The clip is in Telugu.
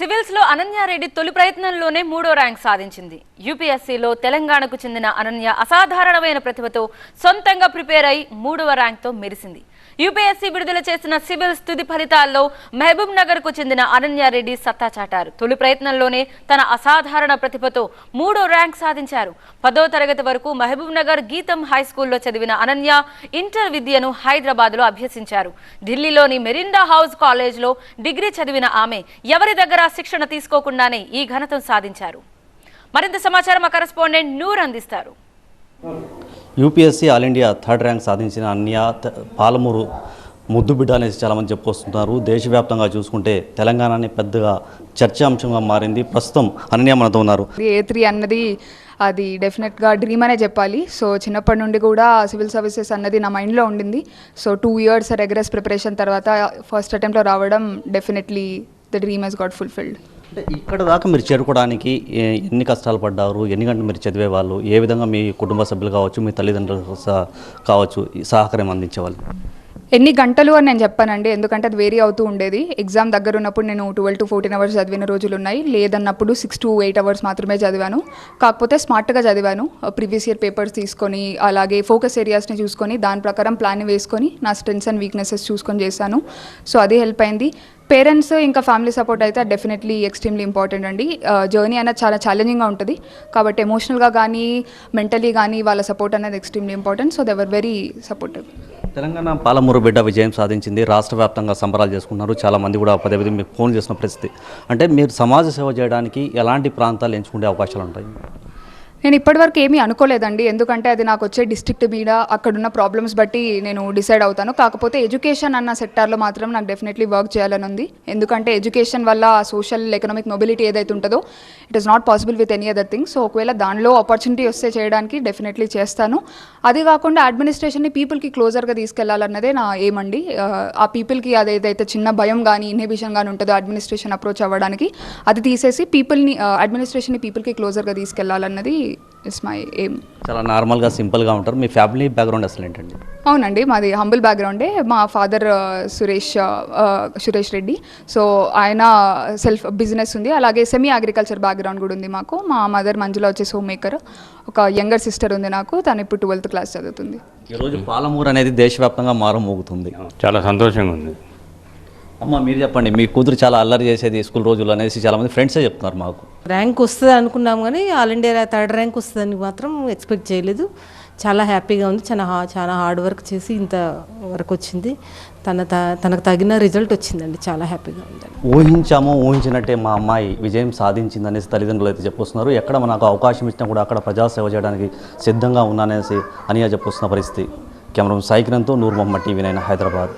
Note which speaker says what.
Speaker 1: సివిల్స్ లో అనన్యారెడ్డి తొలి ప్రయత్నంలోనే 3వ ర్యాంక్ సాధించింది. యూపీఎస్సీలో తెలంగాణకు చెందిన అనన్య అసాధారణమైన ప్రతిభతో సొంతంగా ప్రిపేర్ అయి 3వ ర్యాంక్ తో మెరిసింది. యూపీఎస్సీ విడుదల చేసిన సివిల్స్ తుది ఫలితాల్లో మహబూబ్ నగర్ కు చెందిన అనన్యారెడ్డి సత్తా చాటారు. తొలి ప్రయత్నంలోనే తన అసాధారణ ప్రతిభతో 3వ ర్యాంక్ సాధించారు. 10వ తరగతి వరకు మహబూబ్ నగర్ గీతం హై స్కూల్లో చదివిన అనన్య ఇంటర్ విద్యను హైదరాబాద్ లో అభ్యసించారు. ఢిల్లీలోని మెరిండా హౌస్ కాలేజ్ లో డిగ్రీ చదివిన ఆమె ఎవరి దగ్గర శిక్షణ తీసుకోకుండానే ఈ ఘనతను సాధించారు. మరింత సమాచారం మా కరెస్పాండెంట్ నూర్ అందిస్తారు.
Speaker 2: UPSC all India 3rd rank సాధించిన అనన్య పాలమూరు ముద్దు బిడ్డ అనేసి చాలామంది చెప్పుకొస్తున్నారు. దేశవ్యాప్తంగా చూసుకుంటే తెలంగాణని పెద్దగా చర్చాంశంగా మారింది. ప్రస్తుతం అనన్య మనతో ఉన్నారు.
Speaker 3: A3 అన్నది అది డెఫినెట్గా డ్రీమ్ అనే చెప్పాలి. సో చిన్నప్పటి నుండి కూడా సివిల్ సర్వీసెస్ అన్నది నా మైండ్లో ఉండింది. సో 2 years రెగ్రెస్ ప్రిపరేషన్ తర్వాత ఫస్ట్ అటెంప్ట్లో రావడం definitely the dream has got fulfilled.
Speaker 2: అంటే ఇక్కడ దాకా మీరు చేరుకోవడానికి ఎన్ని కష్టాలు పడ్డారు, ఎన్ని గంటలు మీరు చదివేవాళ్ళు, ఏ విధంగా మీ కుటుంబ సభ్యులు కావచ్చు, మీ తల్లిదండ్రులు కావచ్చు సహకారం అందించేవాళ్ళు?
Speaker 3: ఎన్ని గంటలు అని నేను చెప్పానండి, ఎందుకంటే అది వేరీ అవుతూ ఉండేది. ఎగ్జామ్ దగ్గర ఉన్నప్పుడు నేను 12 to 14 hours చదివిన రోజులు ఉన్నాయి. లేదన్నప్పుడు 6 to 8 hours మాత్రమే చదివాను. కాకపోతే స్మార్ట్గా చదివాను. ప్రీవియస్ ఇయర్ పేపర్స్ తీసుకొని అలాగే ఫోకస్ ఏరియాస్ని చూసుకొని దాని ప్రకారం ప్లాన్ వేసుకొని నా స్ట్రెంగ్స్ అండ్ వీక్నెసెస్ చూసుకొని చేశాను. సో అది హెల్ప్ అయింది. పేరెంట్స్ ఇంకా ఫ్యామిలీ సపోర్ట్ అయితే డెఫినెట్లీ ఎక్స్ట్రీమ్లీ ఇంపార్టెంట్ అండి. జర్నీ అనేది చాలా ఛాలెంజింగ్గా ఉంటుంది కాబట్టి ఎమోషనల్గా కానీ మెంటలీ కానీ వాళ్ళ సపోర్ట్ అనేది extremely important. So they were very supportive.
Speaker 2: Telangana Palamuru బిడ్డ విజయం సాధించింది. రాష్ట్ర వ్యాప్తంగా సంబరాలు చేసుకున్నారు. చాలామంది కూడా పదే పదే మీకు ఫోన్ చేసిన పరిస్థితి. అంటే మీరు సమాజ సేవ చేయడానికి ఎలాంటి ప్రాంతాలు ఎంచుకునే అవకాశాలు ఉంటాయి?
Speaker 3: నేను ఇప్పటివరకు ఏమీ అనుకోలేదండి, ఎందుకంటే అది నాకు వచ్చే డిస్ట్రిక్ట్ మీద అక్కడున్న ప్రాబ్లమ్స్ బట్టి నేను డిసైడ్ అవుతాను. కాకపోతే ఎడ్యుకేషన్ అన్న సెక్టార్లో మాత్రం నాకు డెఫినెట్లీ వర్క్ చేయాలని ఉంది. ఎందుకంటే ఎడ్యుకేషన్ వల్ల సోషల్ ఎకనామిక్ మొబిలిటీ ఏదైతే ఉంటుందో it is not possible with any other thing. So ఒకవేళ దానిలో ఆపర్చునిటీ వస్తే చేయడానికి డెఫినెట్లీ చేస్తాను. అది కాకుండా అడ్మినిస్ట్రేషన్ని పీపుల్కి క్లోజర్గా తీసుకెళ్లాలన్నదే నా ఎయిమ్ అండి. ఆ పీపుల్కి అదేదైతే చిన్న భయం కానీ ఇన్హిబిషన్ కానీ ఉంటుందో అడ్మినిస్ట్రేషన్ అప్రోచ్ అవ్వడానికి అది తీసేసి పీపుల్ని అడ్మినిస్ట్రేషన్ని పీపుల్కి క్లోజర్గా తీసుకెళ్లాలన్నది ఇట్స్ మై ఎయిమ్.
Speaker 2: చాలా నార్మల్గా సింపుల్గా ఉంటారు. మీ ఫ్యామిలీ బ్యాక్గ్రౌండ్ అసలు ఏంటండి?
Speaker 3: అవునండి, మాది హంబుల్ బ్యాక్గ్రౌండే. మా ఫాదర్ సురేష్ రెడ్డి. సో ఆయన సెల్ఫ్ బిజినెస్ ఉంది, అలాగే సెమీ అగ్రికల్చర్ బ్యాక్గ్రౌండ్ కూడా ఉంది మాకు. మా మదర్ మంజుల వచ్చేసి హోమ్ మేకర్. ఒక యంగర్ సిస్టర్ ఉంది నాకు, తను ఇప్పుడు 12th క్లాస్ చదువుతుంది.
Speaker 2: ఈరోజు పాలమూరు అనేది దేశవ్యాప్తంగా మారుమోగుతుంది.
Speaker 4: చాలా సంతోషంగా ఉంది.
Speaker 2: అమ్మ మీరు చెప్పండి, మీ కూతురు చాలా అల్లరి చేసేది స్కూల్ రోజులు అనేసి చాలామంది ఫ్రెండ్సే చెప్తున్నారు. మాకు
Speaker 5: ర్యాంక్ వస్తుంది అనుకున్నాం కానీ ఆల్ ఇండియా 3rd ర్యాంక్ వస్తుందని మాత్రం ఎక్స్పెక్ట్ చేయలేదు. చాలా హ్యాపీగా ఉంది. చాలా హార్డ్ వర్క్ చేసి ఇంత వరకు వచ్చింది. తనకు తగిన రిజల్ట్ వచ్చిందండి. చాలా హ్యాపీగా ఉందండి.
Speaker 2: ఊహించినట్టే మా అమ్మాయి విజయం సాధించింది అనేసి తల్లిదండ్రులు అయితే చెప్పొస్తున్నారు. ఎక్కడ మనకు అవకాశం ఇచ్చినా కూడా అక్కడ ప్రజాసేవ చేయడానికి సిద్ధంగా ఉన్నానేసి అని చెప్పొస్తున్న పరిస్థితి. కెమెరా సాయి కిరణ్తో నూర్ మొహమ్మద్, TV9 హైదరాబాద్.